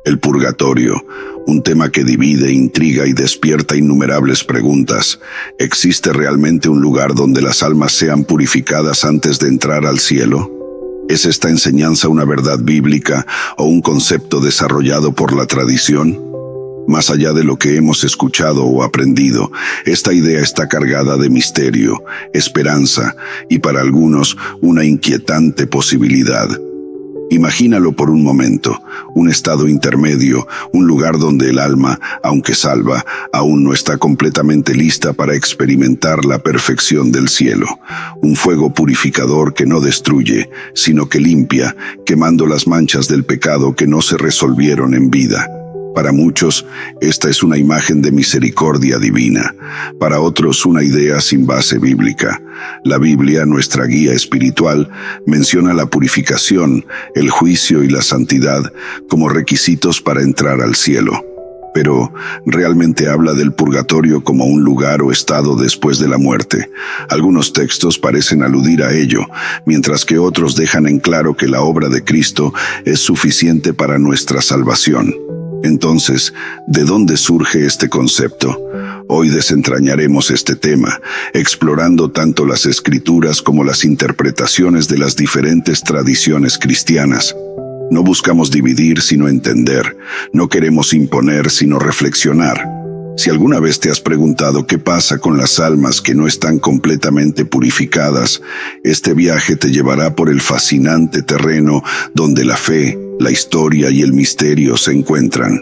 El purgatorio, un tema que divide, intriga y despierta innumerables preguntas. ¿Existe realmente un lugar donde las almas sean purificadas antes de entrar al cielo? ¿Es esta enseñanza una verdad bíblica o un concepto desarrollado por la tradición? Más allá de lo que hemos escuchado o aprendido, esta idea está cargada de misterio, esperanza y para algunos una inquietante posibilidad. Imagínalo por un momento, un estado intermedio, un lugar donde el alma, aunque salva, aún no está completamente lista para experimentar la perfección del cielo. Un fuego purificador que no destruye, sino que limpia, quemando las manchas del pecado que no se resolvieron en vida. Para muchos, esta es una imagen de misericordia divina. Para otros, una idea sin base bíblica. La Biblia, nuestra guía espiritual, menciona la purificación, el juicio y la santidad como requisitos para entrar al cielo. Pero realmente habla del purgatorio como un lugar o estado después de la muerte. Algunos textos parecen aludir a ello, mientras que otros dejan en claro que la obra de Cristo es suficiente para nuestra salvación. Entonces, ¿de dónde surge este concepto? Hoy desentrañaremos este tema, explorando tanto las escrituras como las interpretaciones de las diferentes tradiciones cristianas. No buscamos dividir, sino entender. No queremos imponer, sino reflexionar. Si alguna vez te has preguntado qué pasa con las almas que no están completamente purificadas, este viaje te llevará por el fascinante terreno donde la fe, la historia y el misterio se encuentran.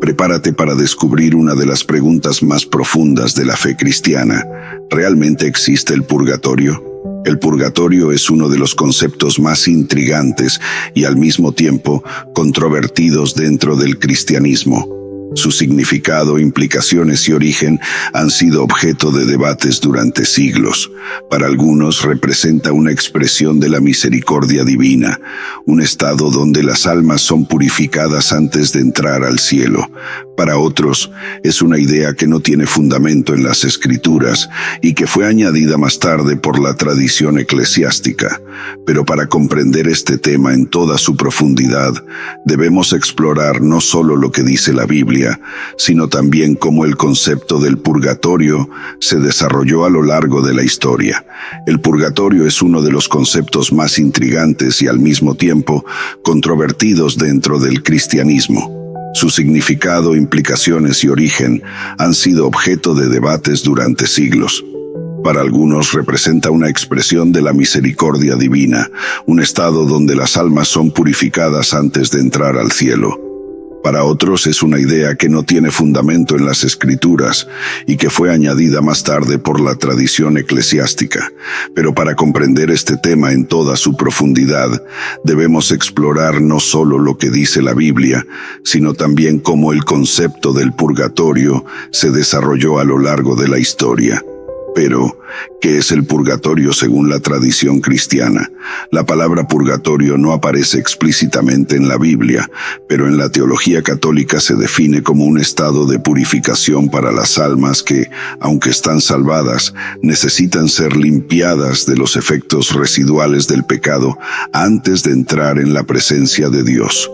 Prepárate para descubrir una de las preguntas más profundas de la fe cristiana. ¿Realmente existe el purgatorio? El purgatorio es uno de los conceptos más intrigantes y al mismo tiempo controvertidos dentro del cristianismo. Su significado, implicaciones y origen han sido objeto de debates durante siglos. Para algunos representa una expresión de la misericordia divina, un estado donde las almas son purificadas antes de entrar al cielo. Para otros, es una idea que no tiene fundamento en las Escrituras y que fue añadida más tarde por la tradición eclesiástica. Pero para comprender este tema en toda su profundidad, debemos explorar no solo lo que dice la Biblia, sino también cómo el concepto del purgatorio se desarrolló a lo largo de la historia. El purgatorio es uno de los conceptos más intrigantes y al mismo tiempo controvertidos dentro del cristianismo. Su significado, implicaciones y origen han sido objeto de debates durante siglos. Para algunos representa una expresión de la misericordia divina, un estado donde las almas son purificadas antes de entrar al cielo. Para otros es una idea que no tiene fundamento en las Escrituras y que fue añadida más tarde por la tradición eclesiástica. Pero para comprender este tema en toda su profundidad, debemos explorar no solo lo que dice la Biblia, sino también cómo el concepto del purgatorio se desarrolló a lo largo de la historia. Pero, ¿qué es el purgatorio según la tradición cristiana? La palabra purgatorio no aparece explícitamente en la Biblia, pero en la teología católica se define como un estado de purificación para las almas que, aunque están salvadas, necesitan ser limpiadas de los efectos residuales del pecado antes de entrar en la presencia de Dios.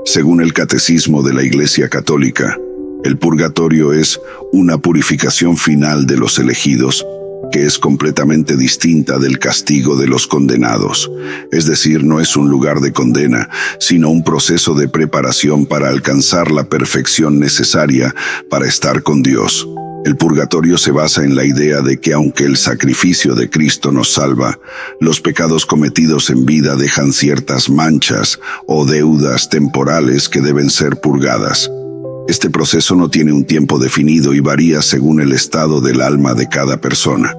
Según el Catecismo de la Iglesia Católica, el purgatorio es una purificación final de los elegidos, que es completamente distinta del castigo de los condenados. Es decir, no es un lugar de condena, sino un proceso de preparación para alcanzar la perfección necesaria para estar con Dios. El purgatorio se basa en la idea de que aunque el sacrificio de Cristo nos salva, los pecados cometidos en vida dejan ciertas manchas o deudas temporales que deben ser purgadas. Este proceso no tiene un tiempo definido y varía según el estado del alma de cada persona.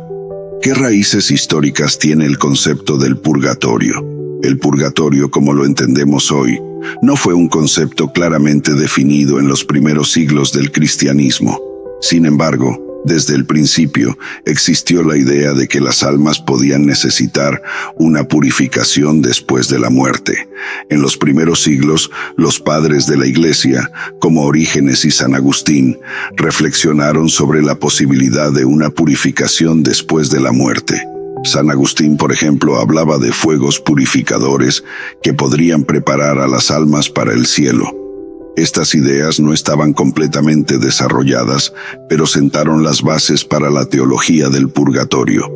¿Qué raíces históricas tiene el concepto del purgatorio? El purgatorio, como lo entendemos hoy, no fue un concepto claramente definido en los primeros siglos del cristianismo. Sin embargo, desde el principio existió la idea de que las almas podían necesitar una purificación después de la muerte. En los primeros siglos, los padres de la Iglesia, como Orígenes y San Agustín, reflexionaron sobre la posibilidad de una purificación después de la muerte. San Agustín, por ejemplo, hablaba de fuegos purificadores que podrían preparar a las almas para el cielo. Estas ideas no estaban completamente desarrolladas, pero sentaron las bases para la teología del purgatorio.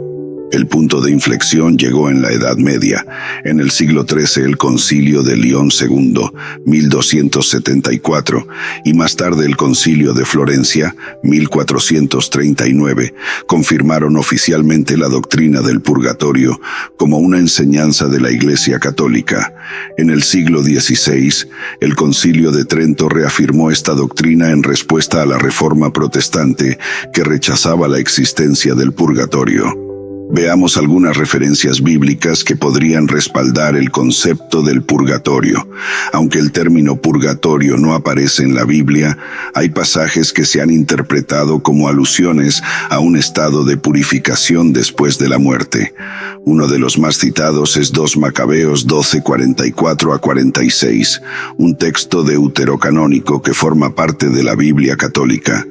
El punto de inflexión llegó en la Edad Media. En el siglo XIII, el Concilio de León II, 1274, y más tarde el Concilio de Florencia, 1439, confirmaron oficialmente la doctrina del purgatorio como una enseñanza de la Iglesia Católica. En el siglo XVI, el Concilio de Trento reafirmó esta doctrina en respuesta a la Reforma Protestante, que rechazaba la existencia del purgatorio. Veamos algunas referencias bíblicas que podrían respaldar el concepto del purgatorio. Aunque el término purgatorio no aparece en la Biblia, hay pasajes que se han interpretado como alusiones a un estado de purificación después de la muerte. Uno de los más citados es 2 Macabeos 12:44-46, un texto deuterocanónico que forma parte de la Biblia católica.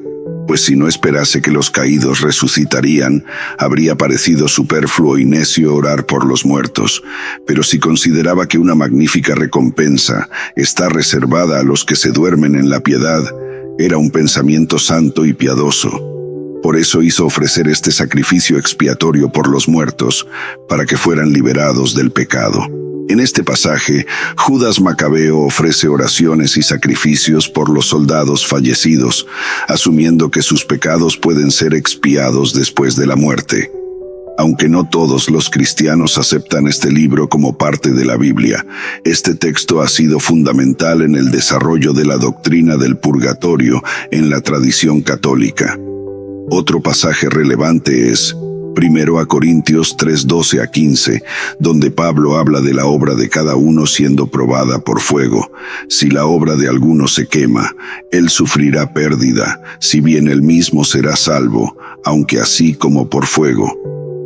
Pues si no esperase que los caídos resucitarían, habría parecido superfluo y necio orar por los muertos. Pero si consideraba que una magnífica recompensa está reservada a los que se duermen en la piedad, era un pensamiento santo y piadoso. Por eso hizo ofrecer este sacrificio expiatorio por los muertos, para que fueran liberados del pecado. En este pasaje, Judas Macabeo ofrece oraciones y sacrificios por los soldados fallecidos, asumiendo que sus pecados pueden ser expiados después de la muerte. Aunque no todos los cristianos aceptan este libro como parte de la Biblia, este texto ha sido fundamental en el desarrollo de la doctrina del purgatorio en la tradición católica. Otro pasaje relevante es 1 Corintios 3:12-15, donde Pablo habla de la obra de cada uno siendo probada por fuego. Si la obra de alguno se quema, él sufrirá pérdida, si bien él mismo será salvo, aunque así como por fuego.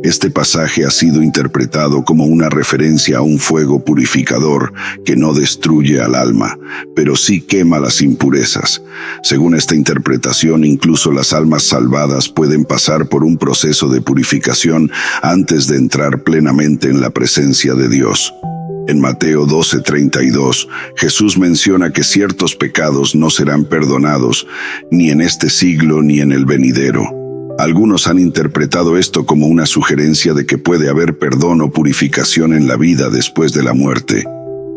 Este pasaje ha sido interpretado como una referencia a un fuego purificador que no destruye al alma, pero sí quema las impurezas. Según esta interpretación, incluso las almas salvadas pueden pasar por un proceso de purificación antes de entrar plenamente en la presencia de Dios. En Mateo 12:32, Jesús menciona que ciertos pecados no serán perdonados, ni en este siglo ni en el venidero. Algunos han interpretado esto como una sugerencia de que puede haber perdón o purificación en la vida después de la muerte.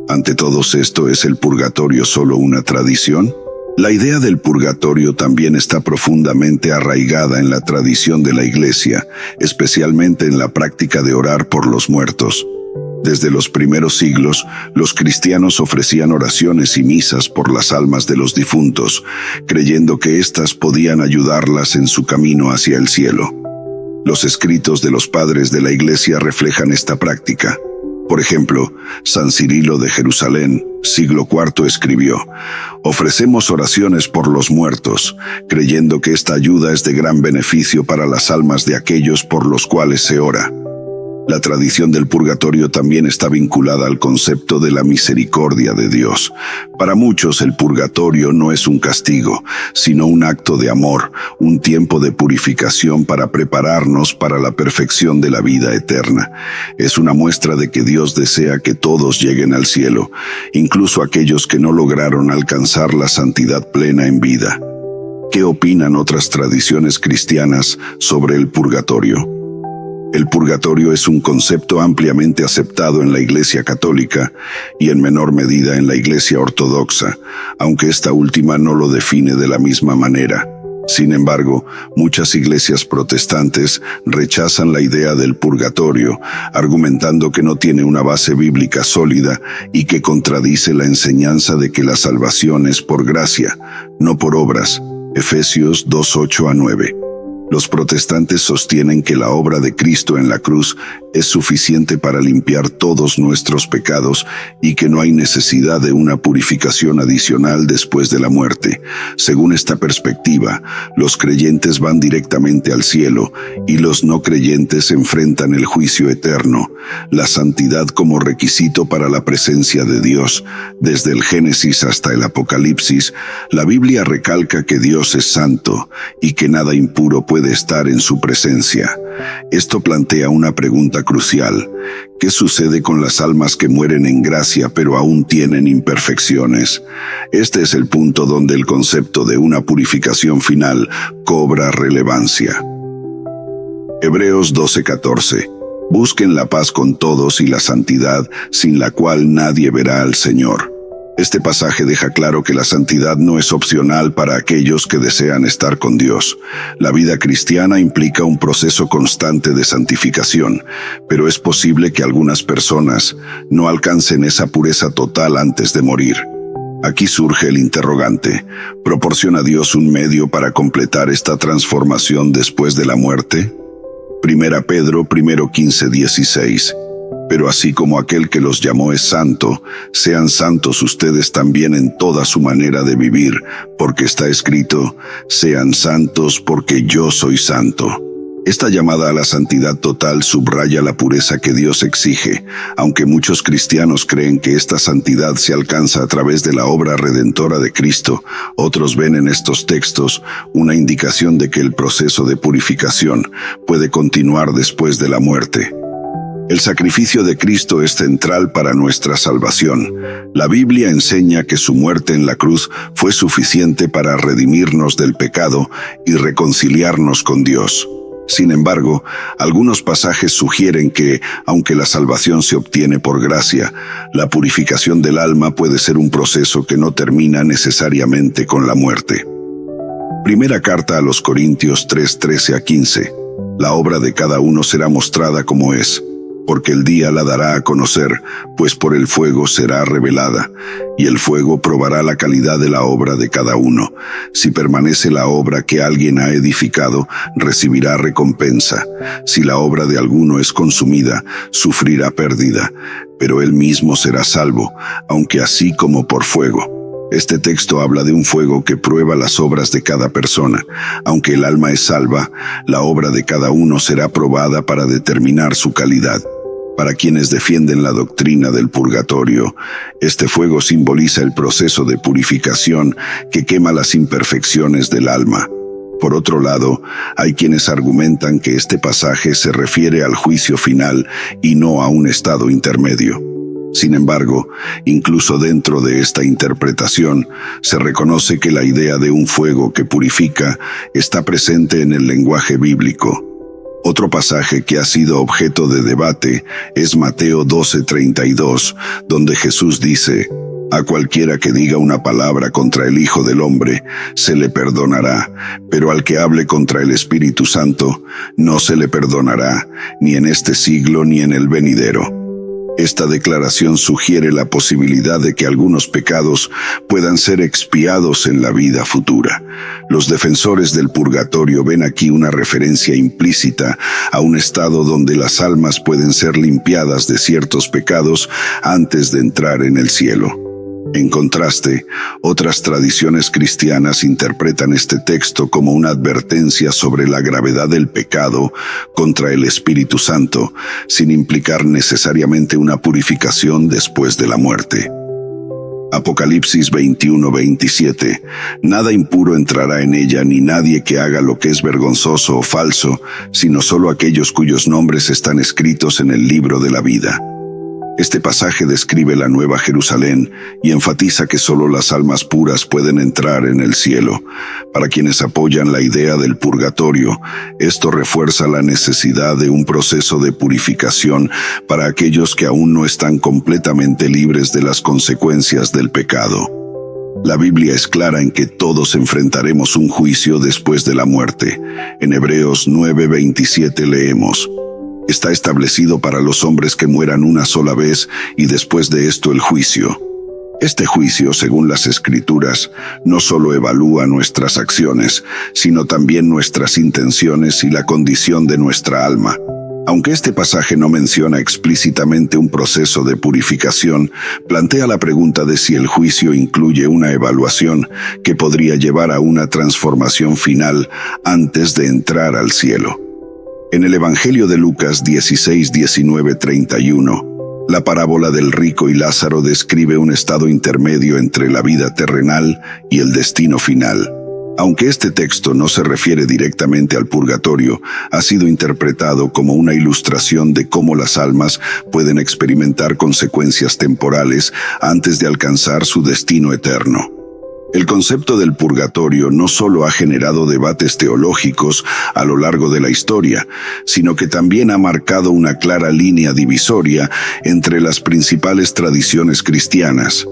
Ante todo esto, ¿es el purgatorio solo una tradición? La idea del purgatorio también está profundamente arraigada en la tradición de la Iglesia, especialmente en la práctica de orar por los muertos. Desde los primeros siglos, los cristianos ofrecían oraciones y misas por las almas de los difuntos, creyendo que éstas podían ayudarlas en su camino hacia el cielo. Los escritos de los padres de la Iglesia reflejan esta práctica. Por ejemplo, San Cirilo de Jerusalén, siglo IV, escribió: «Ofrecemos oraciones por los muertos, creyendo que esta ayuda es de gran beneficio para las almas de aquellos por los cuales se ora». La tradición del purgatorio también está vinculada al concepto de la misericordia de Dios. Para muchos, el purgatorio no es un castigo, sino un acto de amor, un tiempo de purificación para prepararnos para la perfección de la vida eterna. Es una muestra de que Dios desea que todos lleguen al cielo, incluso aquellos que no lograron alcanzar la santidad plena en vida. ¿Qué opinan otras tradiciones cristianas sobre el purgatorio? El purgatorio es un concepto ampliamente aceptado en la Iglesia Católica y en menor medida en la Iglesia Ortodoxa, aunque esta última no lo define de la misma manera. Sin embargo, muchas iglesias protestantes rechazan la idea del purgatorio, argumentando que no tiene una base bíblica sólida y que contradice la enseñanza de que la salvación es por gracia, no por obras. Efesios 2:8-9. Los protestantes sostienen que la obra de Cristo en la cruz es suficiente para limpiar todos nuestros pecados y que no hay necesidad de una purificación adicional después de la muerte. Según esta perspectiva, los creyentes van directamente al cielo y los no creyentes enfrentan el juicio eterno, la santidad como requisito para la presencia de Dios. Desde el Génesis hasta el Apocalipsis, la Biblia recalca que Dios es santo y que nada impuro puede estar en su presencia. Esto plantea una pregunta crucial. ¿Qué sucede con las almas que mueren en gracia pero aún tienen imperfecciones? Este es el punto donde el concepto de una purificación final cobra relevancia. Hebreos 12:14. Busquen la paz con todos y la santidad, sin la cual nadie verá al Señor. Este pasaje deja claro que la santidad no es opcional para aquellos que desean estar con Dios. La vida cristiana implica un proceso constante de santificación, pero es posible que algunas personas no alcancen esa pureza total antes de morir. Aquí surge el interrogante: ¿proporciona Dios un medio para completar esta transformación después de la muerte? 1 Pedro 1:15-16. Pero así como aquel que los llamó es santo, sean santos ustedes también en toda su manera de vivir, porque está escrito: sean santos porque yo soy santo. Esta llamada a la santidad total subraya la pureza que Dios exige, aunque muchos cristianos creen que esta santidad se alcanza a través de la obra redentora de Cristo. Otros ven en estos textos una indicación de que el proceso de purificación puede continuar después de la muerte. El sacrificio de Cristo es central para nuestra salvación. La Biblia enseña que su muerte en la cruz fue suficiente para redimirnos del pecado y reconciliarnos con Dios. Sin embargo, algunos pasajes sugieren que, aunque la salvación se obtiene por gracia, la purificación del alma puede ser un proceso que no termina necesariamente con la muerte. Primera carta a los Corintios 3:13-15. La obra de cada uno será mostrada como es, porque el día la dará a conocer, pues por el fuego será revelada, y el fuego probará la calidad de la obra de cada uno. Si permanece la obra que alguien ha edificado, recibirá recompensa. Si la obra de alguno es consumida, sufrirá pérdida, pero él mismo será salvo, aunque así como por fuego. Este texto habla de un fuego que prueba las obras de cada persona. Aunque el alma es salva, la obra de cada uno será probada para determinar su calidad. Para quienes defienden la doctrina del purgatorio, este fuego simboliza el proceso de purificación que quema las imperfecciones del alma. Por otro lado, hay quienes argumentan que este pasaje se refiere al juicio final y no a un estado intermedio. Sin embargo, incluso dentro de esta interpretación, se reconoce que la idea de un fuego que purifica está presente en el lenguaje bíblico. Otro pasaje que ha sido objeto de debate es Mateo 12:32, donde Jesús dice: a cualquiera que diga una palabra contra el Hijo del Hombre, se le perdonará, pero al que hable contra el Espíritu Santo, no se le perdonará, ni en este siglo ni en el venidero. Esta declaración sugiere la posibilidad de que algunos pecados puedan ser expiados en la vida futura. Los defensores del purgatorio ven aquí una referencia implícita a un estado donde las almas pueden ser limpiadas de ciertos pecados antes de entrar en el cielo. En contraste, otras tradiciones cristianas interpretan este texto como una advertencia sobre la gravedad del pecado contra el Espíritu Santo, sin implicar necesariamente una purificación después de la muerte. Apocalipsis 21:27. Nada impuro entrará en ella, ni nadie que haga lo que es vergonzoso o falso, sino solo aquellos cuyos nombres están escritos en el libro de la vida. Este pasaje describe la Nueva Jerusalén y enfatiza que solo las almas puras pueden entrar en el cielo. Para quienes apoyan la idea del purgatorio, esto refuerza la necesidad de un proceso de purificación para aquellos que aún no están completamente libres de las consecuencias del pecado. La Biblia es clara en que todos enfrentaremos un juicio después de la muerte. En Hebreos 9:27 leemos: está establecido para los hombres que mueran una sola vez y después de esto el juicio. Este juicio, según las Escrituras, no solo evalúa nuestras acciones, sino también nuestras intenciones y la condición de nuestra alma. Aunque este pasaje no menciona explícitamente un proceso de purificación, plantea la pregunta de si el juicio incluye una evaluación que podría llevar a una transformación final antes de entrar al cielo. En el Evangelio de Lucas 16:19-31, la parábola del rico y Lázaro describe un estado intermedio entre la vida terrenal y el destino final. Aunque este texto no se refiere directamente al purgatorio, ha sido interpretado como una ilustración de cómo las almas pueden experimentar consecuencias temporales antes de alcanzar su destino eterno. El concepto del purgatorio no solo ha generado debates teológicos a lo largo de la historia, sino que también ha marcado una clara línea divisoria entre las principales tradiciones cristianas.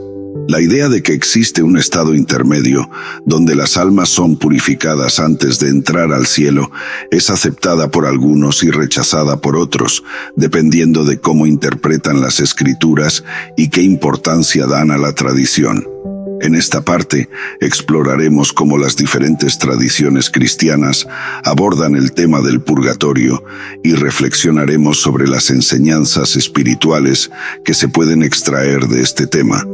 La idea de que existe un estado intermedio, donde las almas son purificadas antes de entrar al cielo, es aceptada por algunos y rechazada por otros, dependiendo de cómo interpretan las Escrituras y qué importancia dan a la tradición. En esta parte, exploraremos cómo las diferentes tradiciones cristianas abordan el tema del purgatorio y reflexionaremos sobre las enseñanzas espirituales que se pueden extraer de este tema,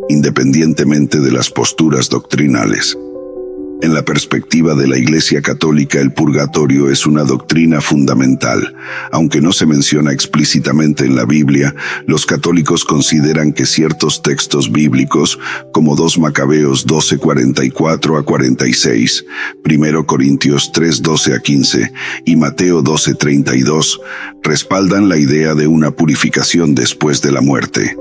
independientemente de las posturas doctrinales. En la perspectiva de la Iglesia Católica, el purgatorio es una doctrina fundamental. Aunque no se menciona explícitamente en la Biblia, los católicos consideran que ciertos textos bíblicos, como 2 Macabeos 12:44-46, 1 Corintios 3:12-15 y Mateo 12:32, respaldan la idea de una purificación después de la muerte.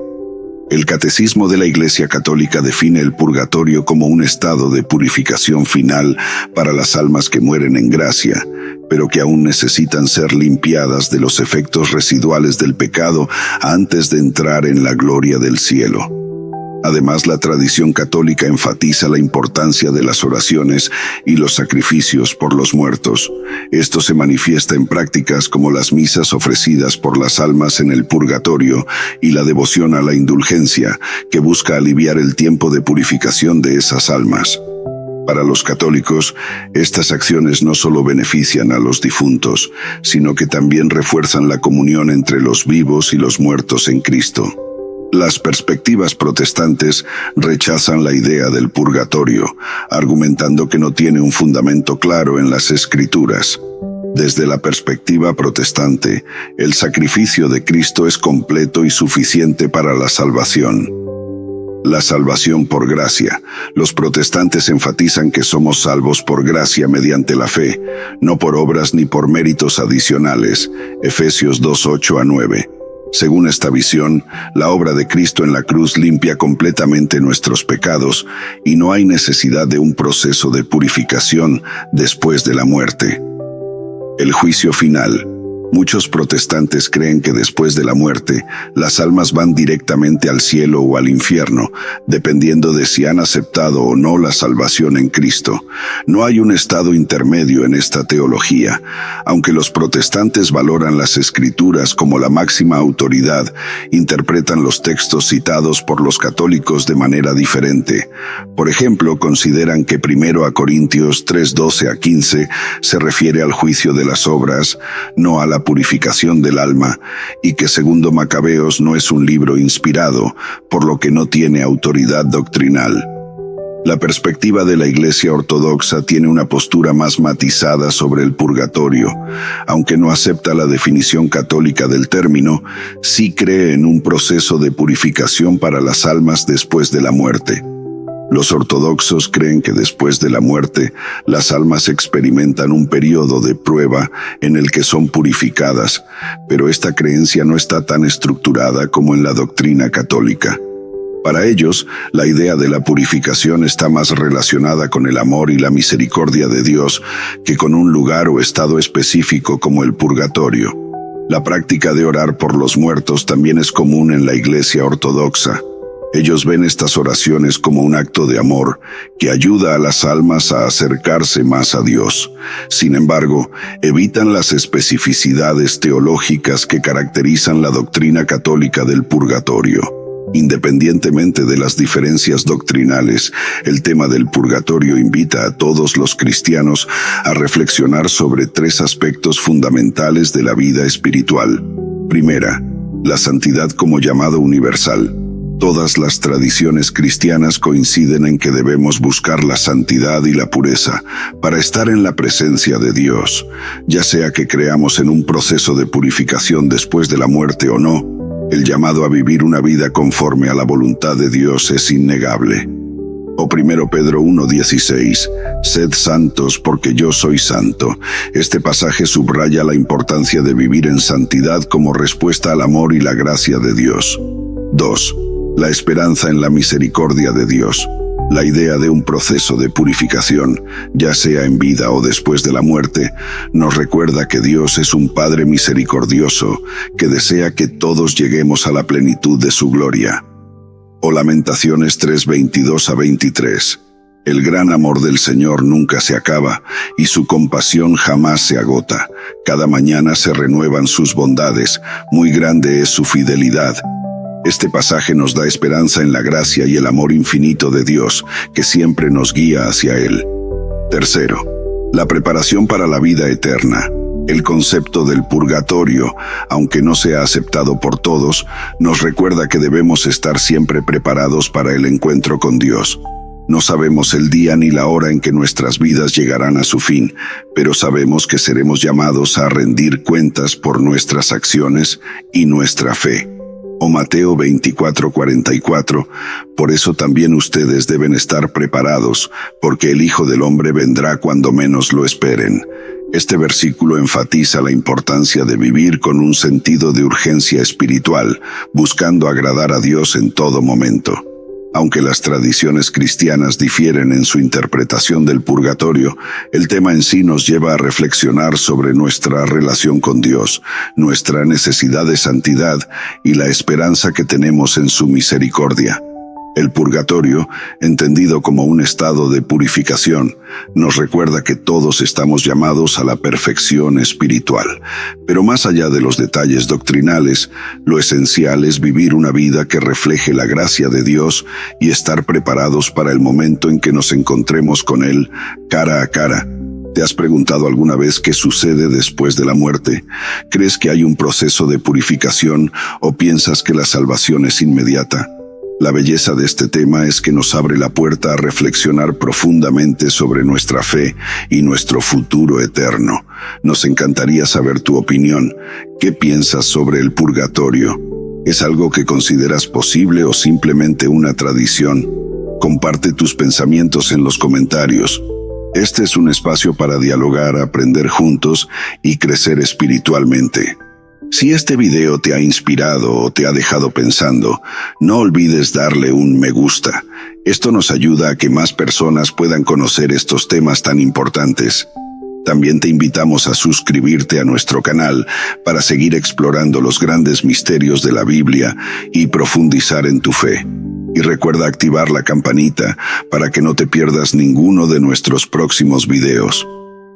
El Catecismo de la Iglesia Católica define el purgatorio como un estado de purificación final para las almas que mueren en gracia, pero que aún necesitan ser limpiadas de los efectos residuales del pecado antes de entrar en la gloria del cielo. Además, la tradición católica enfatiza la importancia de las oraciones y los sacrificios por los muertos. Esto se manifiesta en prácticas como las misas ofrecidas por las almas en el purgatorio y la devoción a la indulgencia, que busca aliviar el tiempo de purificación de esas almas. Para los católicos, estas acciones no solo benefician a los difuntos, sino que también refuerzan la comunión entre los vivos y los muertos en Cristo. Las perspectivas protestantes rechazan la idea del purgatorio, argumentando que no tiene un fundamento claro en las Escrituras. Desde la perspectiva protestante, el sacrificio de Cristo es completo y suficiente para la salvación. La salvación por gracia. Los protestantes enfatizan que somos salvos por gracia mediante la fe, no por obras ni por méritos adicionales. Efesios 2:8-9. Según esta visión, la obra de Cristo en la cruz limpia completamente nuestros pecados y no hay necesidad de un proceso de purificación después de la muerte. El juicio final. Muchos protestantes creen que después de la muerte, las almas van directamente al cielo o al infierno, dependiendo de si han aceptado o no la salvación en Cristo. No hay un estado intermedio en esta teología. Aunque los protestantes valoran las Escrituras como la máxima autoridad, interpretan los textos citados por los católicos de manera diferente. Por ejemplo, consideran que 1 Corintios 3:12-15 se refiere al juicio de las obras, no a la purificación del alma, y que 2 Macabeos no es un libro inspirado, por lo que no tiene autoridad doctrinal. La perspectiva de la Iglesia Ortodoxa tiene una postura más matizada sobre el purgatorio. Aunque no acepta la definición católica del término, sí cree en un proceso de purificación para las almas después de la muerte. Los ortodoxos creen que después de la muerte, las almas experimentan un periodo de prueba en el que son purificadas, pero esta creencia no está tan estructurada como en la doctrina católica. Para ellos, la idea de la purificación está más relacionada con el amor y la misericordia de Dios que con un lugar o estado específico como el purgatorio. La práctica de orar por los muertos también es común en la Iglesia Ortodoxa. Ellos ven estas oraciones como un acto de amor que ayuda a las almas a acercarse más a Dios. Sin embargo, evitan las especificidades teológicas que caracterizan la doctrina católica del purgatorio. Independientemente de las diferencias doctrinales, el tema del purgatorio invita a todos los cristianos a reflexionar sobre 3 aspectos fundamentales de la vida espiritual. Primera, la santidad como llamado universal. Todas las tradiciones cristianas coinciden en que debemos buscar la santidad y la pureza para estar en la presencia de Dios, ya sea que creamos en un proceso de purificación después de la muerte o no. El llamado a vivir una vida conforme a la voluntad de Dios es innegable. O 1 Pedro 1:16, sed santos porque yo soy santo. Este pasaje subraya la importancia de vivir en santidad como respuesta al amor y la gracia de Dios. 2. La esperanza en la misericordia de Dios. La idea de un proceso de purificación, ya sea en vida o después de la muerte, nos recuerda que Dios es un Padre misericordioso que desea que todos lleguemos a la plenitud de su gloria. O Lamentaciones 3:22-23. El gran amor del Señor nunca se acaba y su compasión jamás se agota. Cada mañana se renuevan sus bondades, muy grande es su fidelidad. Este pasaje nos da esperanza en la gracia y el amor infinito de Dios, que siempre nos guía hacia Él. 3. La preparación para la vida eterna. El concepto del purgatorio, aunque no sea aceptado por todos, nos recuerda que debemos estar siempre preparados para el encuentro con Dios. No sabemos el día ni la hora en que nuestras vidas llegarán a su fin, pero sabemos que seremos llamados a rendir cuentas por nuestras acciones y nuestra fe. O Mateo 24:44, por eso también ustedes deben estar preparados, porque el Hijo del Hombre vendrá cuando menos lo esperen. Este versículo enfatiza la importancia de vivir con un sentido de urgencia espiritual, buscando agradar a Dios en todo momento. Aunque las tradiciones cristianas difieren en su interpretación del purgatorio, el tema en sí nos lleva a reflexionar sobre nuestra relación con Dios, nuestra necesidad de santidad y la esperanza que tenemos en su misericordia. El purgatorio, entendido como un estado de purificación, nos recuerda que todos estamos llamados a la perfección espiritual. Pero más allá de los detalles doctrinales, lo esencial es vivir una vida que refleje la gracia de Dios y estar preparados para el momento en que nos encontremos con Él cara a cara. ¿Te has preguntado alguna vez qué sucede después de la muerte? ¿Crees que hay un proceso de purificación o piensas que la salvación es inmediata? La belleza de este tema es que nos abre la puerta a reflexionar profundamente sobre nuestra fe y nuestro futuro eterno. Nos encantaría saber tu opinión. ¿Qué piensas sobre el purgatorio? ¿Es algo que consideras posible o simplemente una tradición? Comparte tus pensamientos en los comentarios. Este es un espacio para dialogar, aprender juntos y crecer espiritualmente. Si este video te ha inspirado o te ha dejado pensando, no olvides darle un me gusta. Esto nos ayuda a que más personas puedan conocer estos temas tan importantes. También te invitamos a suscribirte a nuestro canal para seguir explorando los grandes misterios de la Biblia y profundizar en tu fe. Y recuerda activar la campanita para que no te pierdas ninguno de nuestros próximos videos.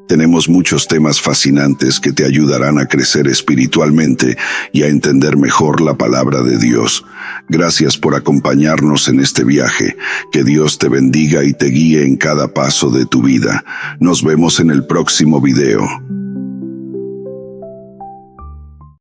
Tenemos muchos temas fascinantes que te ayudarán a crecer espiritualmente y a entender mejor la palabra de Dios. Gracias por acompañarnos en este viaje. Que Dios te bendiga y te guíe en cada paso de tu vida. Nos vemos en el próximo video.